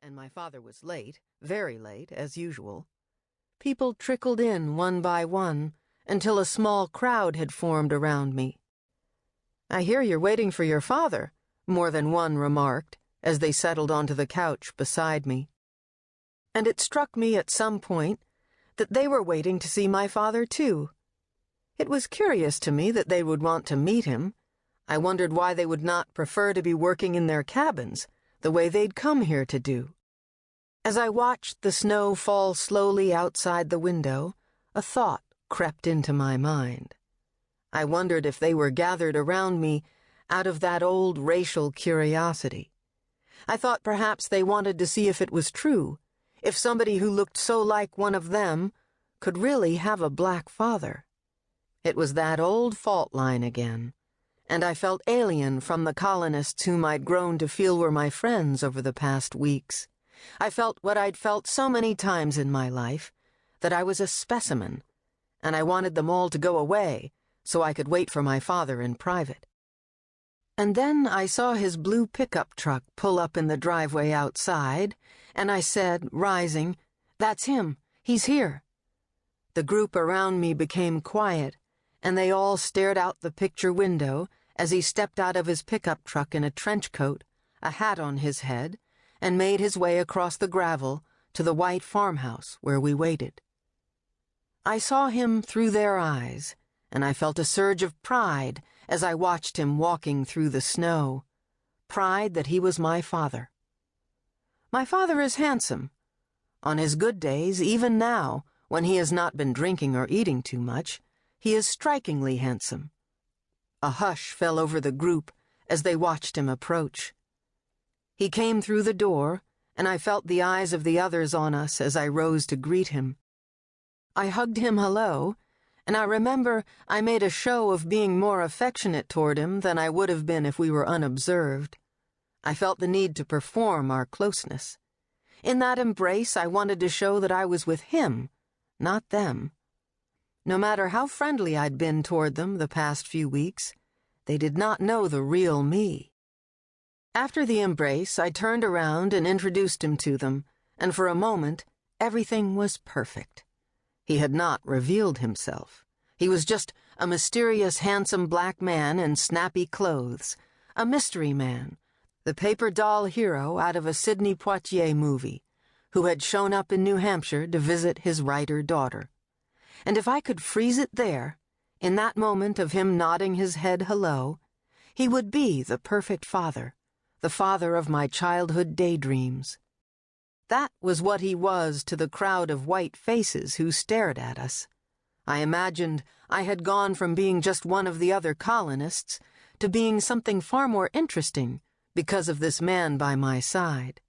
and my father was late, very late, as usual, people trickled in one by one until a small crowd had formed around me. "I hear you're waiting for your father," more than one remarked, as they settled onto the couch beside me. And it struck me at some point that they were waiting to see my father, too. It was curious to me that they would want to meet him. I wondered why they would not prefer to be working in their cabins, the way they'd come here to do. As I watched the snow fall slowly outside the window, a thought crept into my mind. I wondered if they were gathered around me out of that old racial curiosity. I thought perhaps they wanted to see if it was true, if somebody who looked so like one of them could really have a black father. It was that old fault line again, and I felt alien from the colonists whom I'd grown to feel were my friends over the past weeks. I felt what I'd felt so many times in my life, that I was a specimen, and I wanted them all to go away so I could wait for my father in private. And then I saw his blue pickup truck pull up in the driveway outside, and I said, rising, "That's him. He's here." The group around me became quiet, and they all stared out the picture window as he stepped out of his pickup truck in a trench coat, a hat on his head, and made his way across the gravel to the white farmhouse where we waited. I saw him through their eyes, and I felt a surge of pride as I watched him walking through the snow, pride that he was my father. My father is handsome. On his good days, even now, when he has not been drinking or eating too much, he is strikingly handsome. A hush fell over the group as they watched him approach. He came through the door, and I felt the eyes of the others on us as I rose to greet him. I hugged him hello, and I remember I made a show of being more affectionate toward him than I would have been if we were unobserved. I felt the need to perform our closeness. In that embrace, I wanted to show that I was with him, not them. No matter how friendly I'd been toward them the past few weeks, they did not know the real me. After the embrace, I turned around and introduced him to them, and for a moment, everything was perfect. He had not revealed himself. He was just a mysterious, handsome black man in snappy clothes, a mystery man, the paper doll hero out of a Sidney Poitier movie, who had shown up in New Hampshire to visit his writer daughter. And if I could freeze it there, in that moment of him nodding his head hello, he would be the perfect father, the father of my childhood daydreams. That was what he was to the crowd of white faces who stared at us. I imagined I had gone from being just one of the other colonists to being something far more interesting because of this man by my side.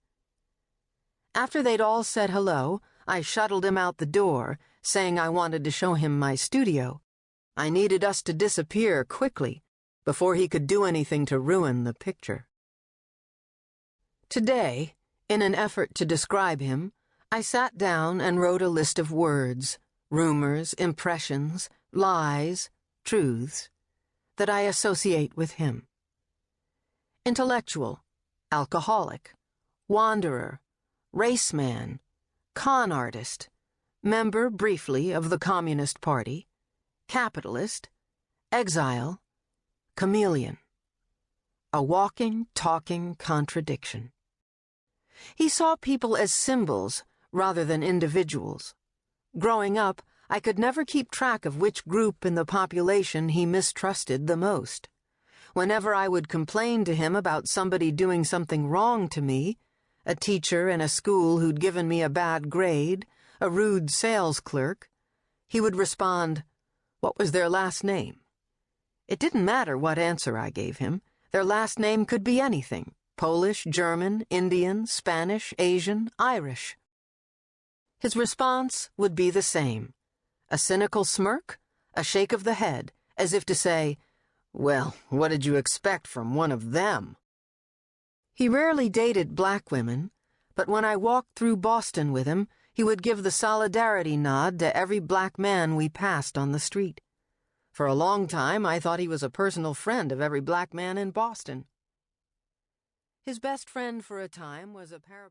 After they'd all said hello, I shuttled him out the door, saying I wanted to show him my studio. I needed us to disappear quickly before he could do anything to ruin the picture. Today, in an effort to describe him, I sat down and wrote a list of words, rumors, impressions, lies, truths, that I associate with him. Intellectual, alcoholic, wanderer, raceman, con artist, member briefly of the Communist Party, capitalist, exile, chameleon. A walking, talking contradiction. He saw people as symbols rather than individuals. Growing up, I could never keep track of which group in the population he mistrusted the most. Whenever I would complain to him about somebody doing something wrong to me, a teacher in a school who'd given me a bad grade, a rude sales clerk, he would respond, "What was their last name?" It didn't matter what answer I gave him. Their last name could be anything: Polish, German, Indian, Spanish, Asian, Irish. His response would be the same: a cynical smirk, a shake of the head, as if to say, "Well, what did you expect from one of them?" He rarely dated black women, but when I walked through Boston with him, he would give the solidarity nod to every black man we passed on the street. For a long time, I thought he was a personal friend of every black man in Boston. His best friend for a time was a paraplegic.